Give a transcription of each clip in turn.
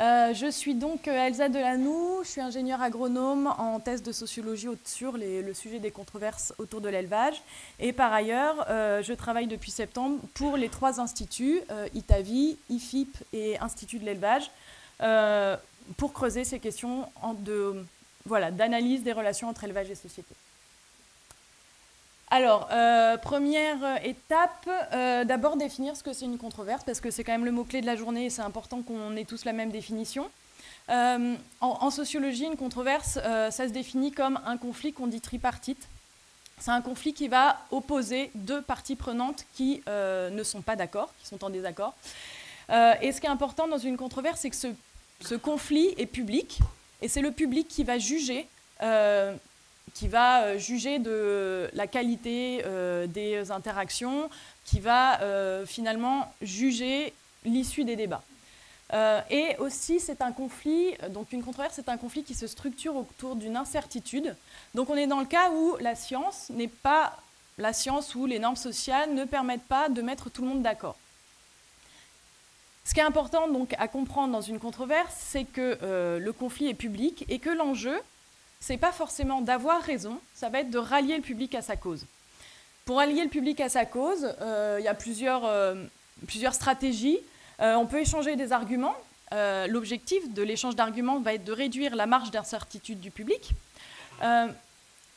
Je suis donc Elsa Delanoux, je suis ingénieure agronome en thèse de sociologie sur le sujet des controverses autour de l'élevage. Et par ailleurs, je travaille depuis septembre pour les 3 instituts, ITAVI, IFIP et Institut de l'élevage, pour creuser ces questions d'analyse des relations entre élevage et société. Alors, première étape, d'abord définir ce que c'est une controverse, parce que c'est quand même le mot-clé de la journée et c'est important qu'on ait tous la même définition. En sociologie, une controverse, ça se définit comme un conflit qu'on dit tripartite. C'est un conflit qui va opposer 2 parties prenantes qui ne sont pas d'accord, qui sont en désaccord. Et ce qui est important dans une controverse, c'est que ce conflit est public, et c'est le public qui va juger de la qualité des interactions, qui va finalement juger l'issue des débats. Et aussi, c'est un conflit, donc une controverse, c'est un conflit qui se structure autour d'une incertitude. Donc on est dans le cas où la science où les normes sociales ne permettent pas de mettre tout le monde d'accord. Ce qui est important donc à comprendre dans une controverse, c'est que le conflit est public et que l'enjeu, c'est pas forcément d'avoir raison, ça va être de rallier le public à sa cause. Pour rallier le public à sa cause, il y a plusieurs stratégies. On peut échanger des arguments. L'objectif de l'échange d'arguments va être de réduire la marge d'incertitude du public.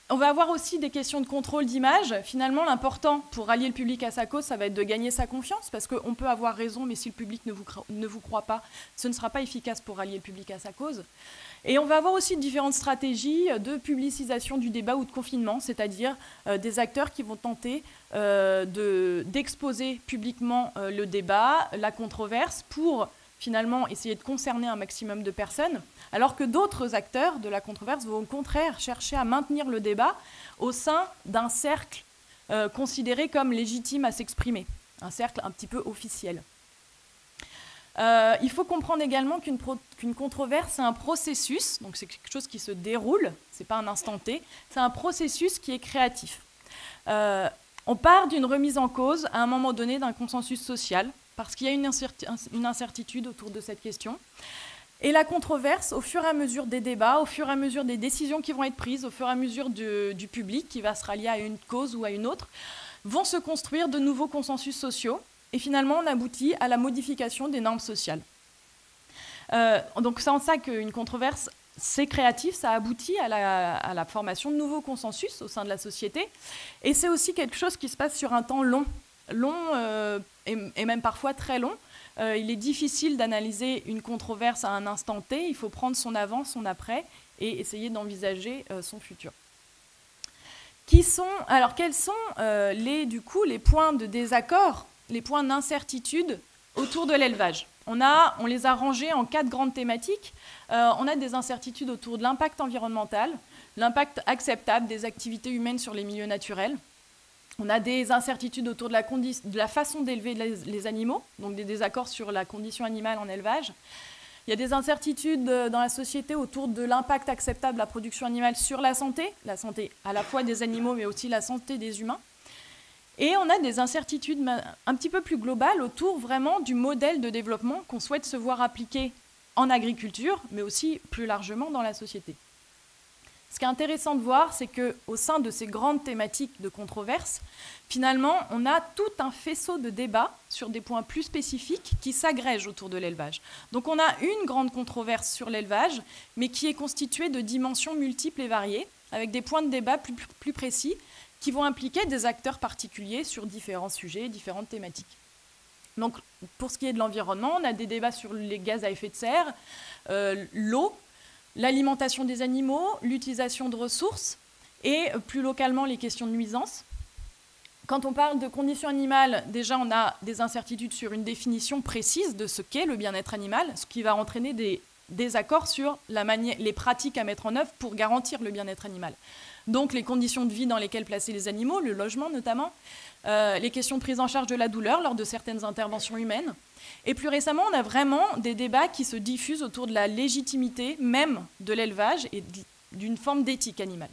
On va avoir aussi des questions de contrôle d'image. Finalement, l'important pour rallier le public à sa cause, ça va être de gagner sa confiance, parce qu'on peut avoir raison, mais si le public ne vous croit pas, ce ne sera pas efficace pour rallier le public à sa cause. Et on va avoir aussi différentes stratégies de publicisation du débat ou de confinement, c'est-à-dire des acteurs qui vont tenter d'exposer publiquement le débat, la controverse, pour finalement essayer de concerner un maximum de personnes, alors que d'autres acteurs de la controverse vont au contraire chercher à maintenir le débat au sein d'un cercle considéré comme légitime à s'exprimer, un cercle un petit peu officiel. Il faut comprendre également qu'une controverse, c'est un processus, donc c'est quelque chose qui se déroule, c'est pas un instant T, c'est un processus qui est créatif. On part d'une remise en cause à un moment donné d'un consensus social, parce qu'il y a une incertitude autour de cette question. Et la controverse, au fur et à mesure des débats, au fur et à mesure des décisions qui vont être prises, au fur et à mesure du public qui va se rallier à une cause ou à une autre, vont se construire de nouveaux consensus sociaux. Et finalement, on aboutit à la modification des normes sociales. Donc c'est en ça qu'une controverse, c'est créatif, ça aboutit à la formation de nouveaux consensus au sein de la société. Et c'est aussi quelque chose qui se passe sur un temps long et même parfois très long. Il est difficile d'analyser une controverse à un instant T, il faut prendre son avant, son après, et essayer d'envisager son futur. Quels sont les points de désaccord, les points d'incertitude autour de l'élevage? On les a rangés en 4 grandes thématiques. On a des incertitudes autour de l'impact environnemental, l'impact acceptable des activités humaines sur les milieux naturels. On a des incertitudes autour de la façon d'élever les animaux, donc des désaccords sur la condition animale en élevage. Il y a des incertitudes dans la société autour de l'impact acceptable de la production animale sur la santé à la fois des animaux, mais aussi la santé des humains. Et on a des incertitudes un petit peu plus globales autour vraiment du modèle de développement qu'on souhaite se voir appliquer en agriculture, mais aussi plus largement dans la société. Ce qui est intéressant de voir, c'est qu'au sein de ces grandes thématiques de controverse, finalement, on a tout un faisceau de débats sur des points plus spécifiques qui s'agrègent autour de l'élevage. Donc on a une grande controverse sur l'élevage, mais qui est constituée de dimensions multiples et variées, avec des points de débat plus précis, qui vont impliquer des acteurs particuliers sur différents sujets, différentes thématiques. Donc, pour ce qui est de l'environnement, on a des débats sur les gaz à effet de serre, l'eau, l'alimentation des animaux, l'utilisation de ressources et plus localement les questions de nuisance. Quand on parle de conditions animales, déjà on a des incertitudes sur une définition précise de ce qu'est le bien-être animal, ce qui va entraîner des désaccords sur les pratiques à mettre en œuvre pour garantir le bien-être animal. Donc les conditions de vie dans lesquelles placer les animaux, le logement notamment, les questions de prise en charge de la douleur lors de certaines interventions humaines. Et plus récemment, on a vraiment des débats qui se diffusent autour de la légitimité même de l'élevage et d'une forme d'éthique animale.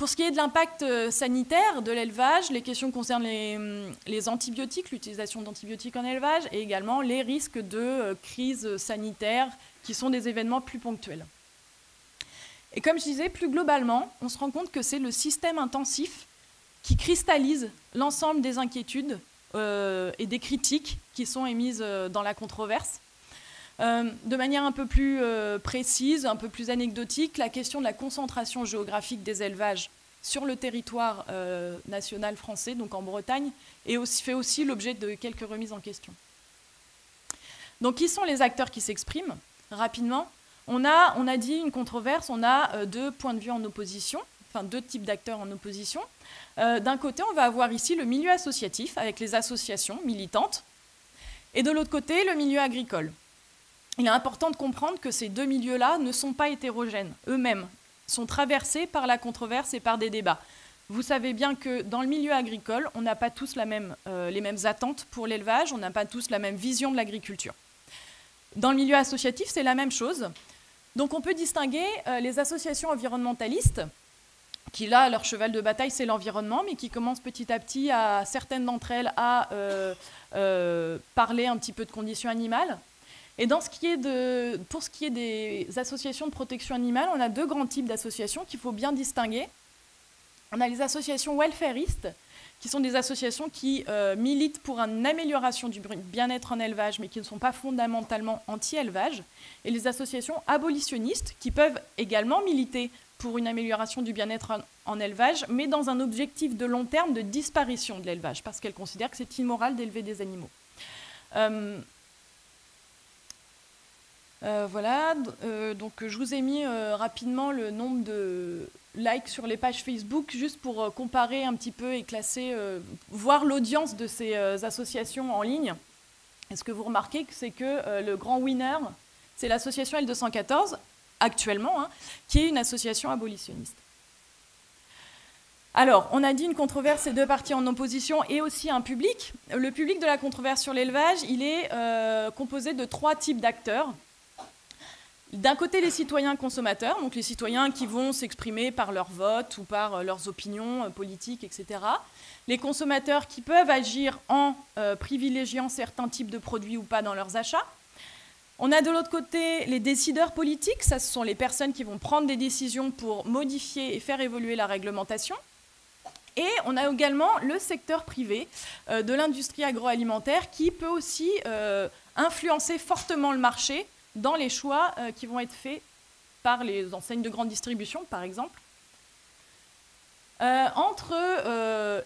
Pour ce qui est de l'impact sanitaire de l'élevage, les questions concernent les antibiotiques, l'utilisation d'antibiotiques en élevage, et également les risques de crise sanitaire, qui sont des événements plus ponctuels. Et comme je disais, plus globalement, on se rend compte que c'est le système intensif qui cristallise l'ensemble des inquiétudes et des critiques qui sont émises dans la controverse. De manière un peu plus précise, un peu plus anecdotique, la question de la concentration géographique des élevages sur le territoire national français, donc en Bretagne, fait aussi l'objet de quelques remises en question. Donc, qui sont les acteurs qui s'expriment? Rapidement, on a dit une controverse, on a deux points de vue en opposition, enfin deux types d'acteurs en opposition. D'un côté, on va avoir ici le milieu associatif, avec les associations militantes, et de l'autre côté, le milieu agricole. Il est important de comprendre que ces deux milieux-là ne sont pas hétérogènes. Eux-mêmes sont traversés par la controverse et par des débats. Vous savez bien que dans le milieu agricole, on n'a pas tous les mêmes attentes pour l'élevage, on n'a pas tous la même vision de l'agriculture. Dans le milieu associatif, c'est la même chose. Donc on peut distinguer les associations environnementalistes, qui là, leur cheval de bataille, c'est l'environnement, mais qui commencent petit à petit, certaines d'entre elles, à parler un petit peu de conditions animales. Et pour ce qui est des associations de protection animale, on a deux grands types d'associations qu'il faut bien distinguer. On a les associations welfaristes, qui sont des associations qui militent pour une amélioration du bien-être en élevage, mais qui ne sont pas fondamentalement anti-élevage, et les associations abolitionnistes, qui peuvent également militer pour une amélioration du bien-être en élevage, mais dans un objectif de long terme de disparition de l'élevage, parce qu'elles considèrent que c'est immoral d'élever des animaux. Voilà, donc je vous ai mis rapidement le nombre de likes sur les pages Facebook, juste pour comparer un petit peu et classer, voir l'audience de ces associations en ligne. Et ce que vous remarquez, c'est que le grand winner, c'est l'association L214, actuellement, hein, qui est une association abolitionniste. Alors, on a dit une controverse, c'est deux parties en opposition et aussi un public. Le public de la controverse sur l'élevage, il est composé de trois types d'acteurs. D'un côté, les citoyens consommateurs, donc les citoyens qui vont s'exprimer par leur vote ou par leurs opinions politiques, etc. Les consommateurs qui peuvent agir en privilégiant certains types de produits ou pas dans leurs achats. On a de l'autre côté les décideurs politiques, ça ce sont les personnes qui vont prendre des décisions pour modifier et faire évoluer la réglementation. Et on a également le secteur privé de l'industrie agroalimentaire qui peut aussi influencer fortement le marché dans les choix qui vont être faits par les enseignes de grande distribution, par exemple. Entre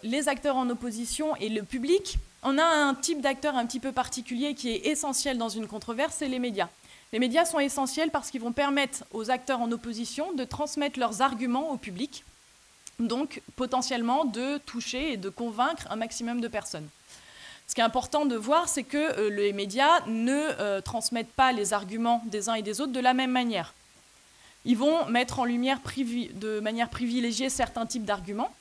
les acteurs en opposition et le public, on a un type d'acteur un petit peu particulier qui est essentiel dans une controverse, c'est les médias. Les médias sont essentiels parce qu'ils vont permettre aux acteurs en opposition de transmettre leurs arguments au public, donc potentiellement de toucher et de convaincre un maximum de personnes. Ce qui est important de voir, c'est que les médias ne transmettent pas les arguments des uns et des autres de la même manière. Ils vont mettre en lumière de manière privilégiée certains types d'arguments.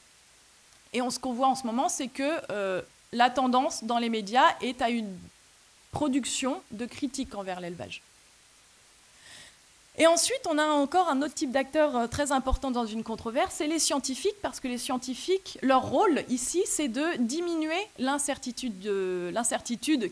Et ce qu'on voit en ce moment, c'est que la tendance dans les médias est à une production de critiques envers l'élevage. Et ensuite, on a encore un autre type d'acteurs très important dans une controverse, c'est les scientifiques, parce que les scientifiques, leur rôle ici, c'est de diminuer l'incertitude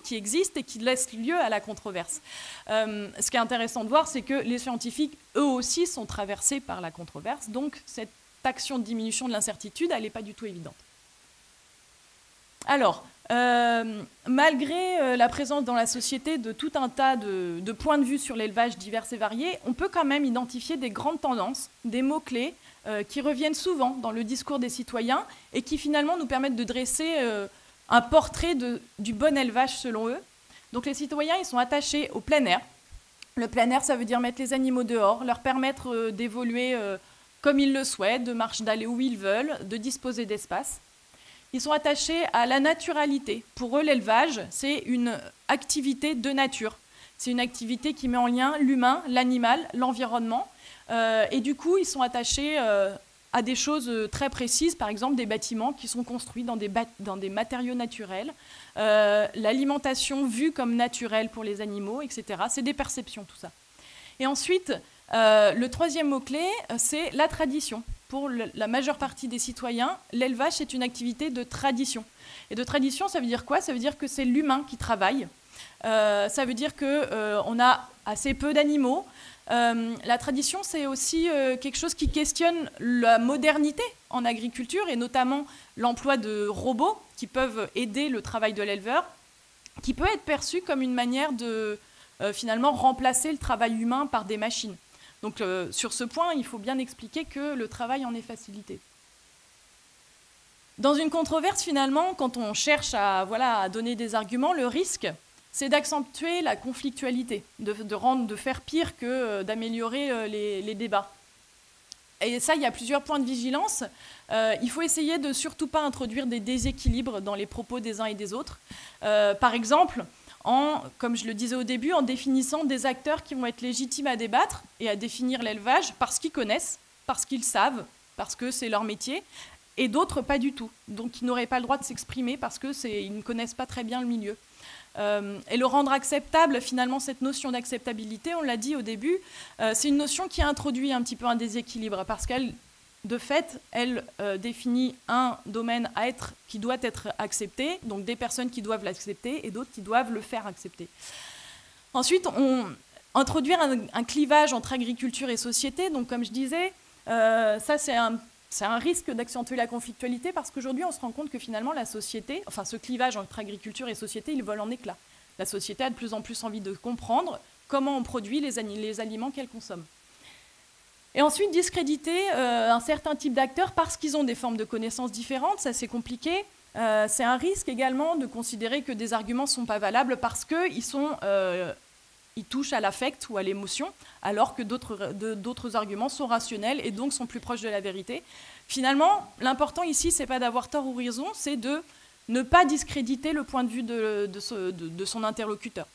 qui existe et qui laisse lieu à la controverse. Ce qui est intéressant de voir, c'est que les scientifiques, eux aussi, sont traversés par la controverse, donc cette action de diminution de l'incertitude, elle n'est pas du tout évidente. Alors, malgré la présence dans la société de tout un tas de points de vue sur l'élevage divers et variés, on peut quand même identifier des grandes tendances, des mots-clés qui reviennent souvent dans le discours des citoyens et qui finalement nous permettent de dresser un portrait du bon élevage selon eux. Donc les citoyens, ils sont attachés au plein air. Le plein air, ça veut dire mettre les animaux dehors, leur permettre d'évoluer comme ils le souhaitent, d'aller où ils veulent, de disposer d'espace. Ils sont attachés à la naturalité. Pour eux, l'élevage, c'est une activité de nature. C'est une activité qui met en lien l'humain, l'animal, l'environnement. Et du coup, ils sont attachés à des choses très précises, par exemple des bâtiments qui sont construits dans des matériaux naturels, l'alimentation vue comme naturelle pour les animaux, etc. C'est des perceptions, tout ça. Et ensuite, le troisième mot-clé, c'est la tradition. pour la majeure partie des citoyens, l'élevage, c'est une activité de tradition. Et de tradition, ça veut dire quoi? Ça veut dire que c'est l'humain qui travaille. Ça veut dire qu'on a assez peu d'animaux. La tradition, c'est aussi quelque chose qui questionne la modernité en agriculture, et notamment l'emploi de robots qui peuvent aider le travail de l'éleveur, qui peut être perçu comme une manière de finalement remplacer le travail humain par des machines. Donc sur ce point, il faut bien expliquer que le travail en est facilité. Dans une controverse, finalement, quand on cherche à donner des arguments, le risque, c'est d'accentuer la conflictualité, de faire pire que d'améliorer les débats. Et ça, il y a plusieurs points de vigilance. Il faut essayer de surtout pas introduire des déséquilibres dans les propos des uns et des autres. Par exemple, comme je le disais au début, en définissant des acteurs qui vont être légitimes à débattre et à définir l'élevage parce qu'ils connaissent, parce qu'ils savent, parce que c'est leur métier, et d'autres pas du tout. Donc ils n'auraient pas le droit de s'exprimer parce qu'ils ne connaissent pas très bien le milieu. Et le rendre acceptable, finalement, cette notion d'acceptabilité, on l'a dit au début, c'est une notion qui introduit un petit peu un déséquilibre parce qu'elle, de fait, elle définit un domaine qui doit être accepté, donc des personnes qui doivent l'accepter et d'autres qui doivent le faire accepter. Ensuite, introduire un clivage entre agriculture et société, donc comme je disais, ça c'est un risque d'accentuer la conflictualité parce qu'aujourd'hui, on se rend compte que finalement, la société, enfin ce clivage entre agriculture et société, il vole en éclats. La société a de plus en plus envie de comprendre comment on produit les aliments qu'elle consomme. Et ensuite, discréditer un certain type d'acteurs parce qu'ils ont des formes de connaissances différentes, ça c'est compliqué. C'est un risque également de considérer que des arguments ne sont pas valables parce qu'ils touchent à l'affect ou à l'émotion, alors que d'autres arguments sont rationnels et donc sont plus proches de la vérité. Finalement, l'important ici, ce n'est pas d'avoir tort ou raison, c'est de ne pas discréditer le point de vue de son interlocuteur.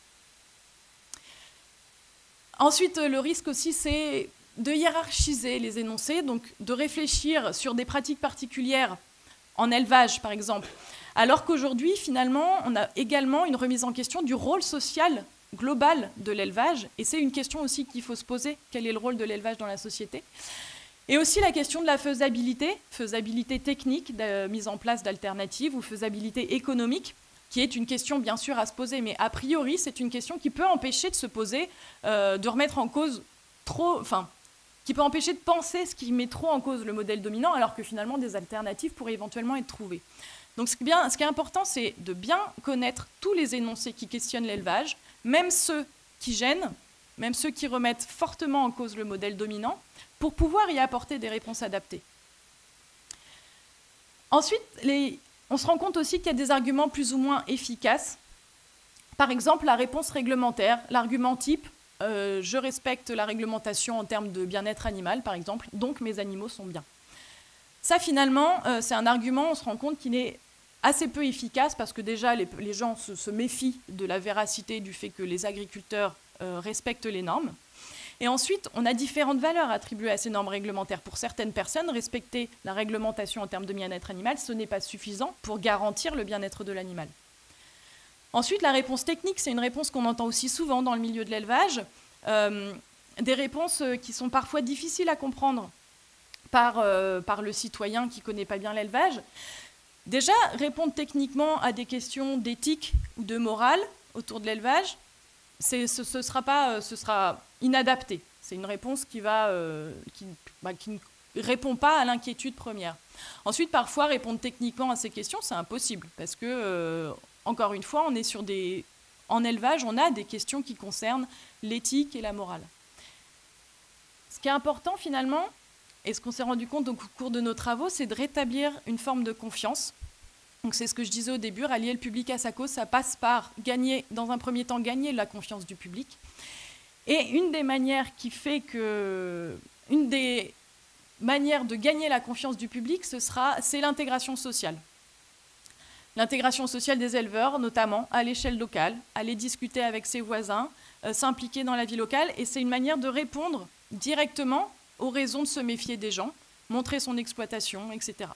Ensuite, le risque aussi, c'est de hiérarchiser les énoncés, donc de réfléchir sur des pratiques particulières en élevage, par exemple, alors qu'aujourd'hui, finalement, on a également une remise en question du rôle social global de l'élevage, et c'est une question aussi qu'il faut se poser, quel est le rôle de l'élevage dans la société. Et aussi la question de la faisabilité technique, de mise en place d'alternatives, ou faisabilité économique, qui est une question bien sûr à se poser, mais a priori, c'est une question qui peut empêcher de se poser, de remettre en cause qui peut empêcher de penser ce qui met trop en cause le modèle dominant, alors que finalement des alternatives pourraient éventuellement être trouvées. Donc ce qui est important, c'est de bien connaître tous les énoncés qui questionnent l'élevage, même ceux qui gênent, même ceux qui remettent fortement en cause le modèle dominant, pour pouvoir y apporter des réponses adaptées. Ensuite, on se rend compte aussi qu'il y a des arguments plus ou moins efficaces. Par exemple, la réponse réglementaire, l'argument type, je respecte la réglementation en termes de bien-être animal, par exemple, donc mes animaux sont bien. Ça, finalement, c'est un argument, on se rend compte qu'il est assez peu efficace parce que déjà, les gens se méfient de la véracité du fait que les agriculteurs respectent les normes. Et ensuite, on a différentes valeurs attribuées à ces normes réglementaires. Pour certaines personnes, respecter la réglementation en termes de bien-être animal, ce n'est pas suffisant pour garantir le bien-être de l'animal. Ensuite, la réponse technique, c'est une réponse qu'on entend aussi souvent dans le milieu de l'élevage, des réponses qui sont parfois difficiles à comprendre par le citoyen qui ne connaît pas bien l'élevage. Déjà, répondre techniquement à des questions d'éthique ou de morale autour de l'élevage, ce sera inadapté. C'est une réponse qui ne répond pas à l'inquiétude première. Ensuite, parfois, répondre techniquement à ces questions, c'est impossible, parce que, encore une fois, en élevage, on a des questions qui concernent l'éthique et la morale. Ce qui est important, finalement, et ce qu'on s'est rendu compte au cours de nos travaux, c'est de rétablir une forme de confiance. Donc c'est ce que je disais au début, rallier le public à sa cause, ça passe par gagner, dans un premier temps, gagner la confiance du public. Et une des manières de gagner la confiance du public, c'est l'intégration sociale. L'intégration sociale des éleveurs, notamment à l'échelle locale, aller discuter avec ses voisins, s'impliquer dans la vie locale, et c'est une manière de répondre directement aux raisons de se méfier des gens, montrer son exploitation, etc.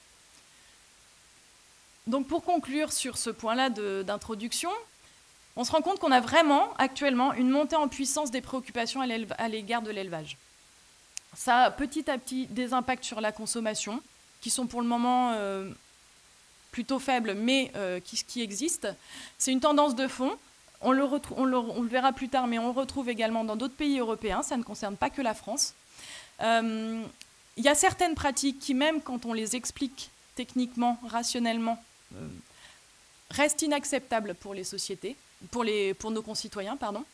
Donc pour conclure sur ce point-là d'introduction, on se rend compte qu'on a vraiment actuellement une montée en puissance des préoccupations à l'égard de l'élevage. ça a petit à petit des impacts sur la consommation, qui sont pour le moment plutôt faibles, mais qui existent. C'est une tendance de fond. On le verra plus tard, mais on le retrouve également dans d'autres pays européens. Ça ne concerne pas que la France. Il y a certaines pratiques qui, même quand on les explique techniquement, rationnellement, restent inacceptables pour les sociétés, pour nos concitoyens, pardon.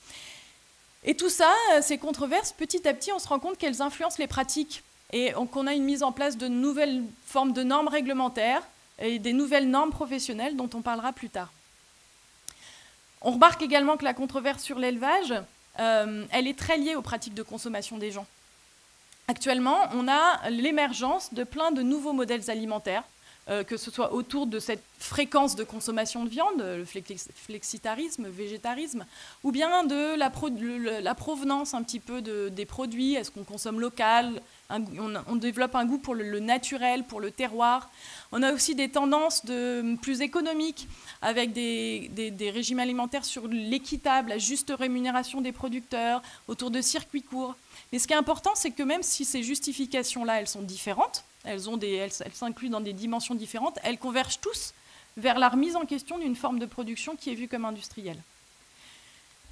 Et tout ça, ces controverses, petit à petit, on se rend compte qu'elles influencent les pratiques et qu'on a une mise en place de nouvelles formes de normes réglementaires et des nouvelles normes professionnelles dont on parlera plus tard. On remarque également que la controverse sur l'élevage, elle est très liée aux pratiques de consommation des gens. Actuellement, on a l'émergence de plein de nouveaux modèles alimentaires, que ce soit autour de cette fréquence de consommation de viande, le flexitarisme, végétarisme, ou bien de la provenance un petit peu des produits. Est-ce qu'on consomme local? On développe un goût pour le naturel, pour le terroir. On a aussi des tendances plus économiques, avec des régimes alimentaires sur l'équitable, la juste rémunération des producteurs, autour de circuits courts. Mais ce qui est important, c'est que même si ces justifications-là, elles sont différentes, elles s'incluent dans des dimensions différentes, elles convergent tous vers la remise en question d'une forme de production qui est vue comme industrielle.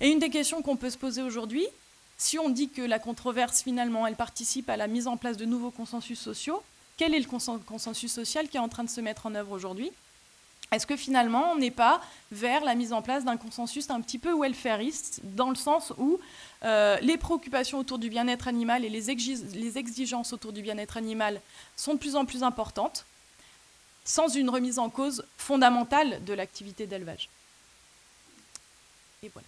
Et une des questions qu'on peut se poser aujourd'hui, si on dit que la controverse, finalement, elle participe à la mise en place de nouveaux consensus sociaux, quel est le consensus social qui est en train de se mettre en œuvre aujourd'hui? Est-ce que finalement, on n'est pas vers la mise en place d'un consensus un petit peu welfariste, dans le sens où les préoccupations autour du bien-être animal et les exigences autour du bien-être animal sont de plus en plus importantes, sans une remise en cause fondamentale de l'activité d'élevage? Et voilà.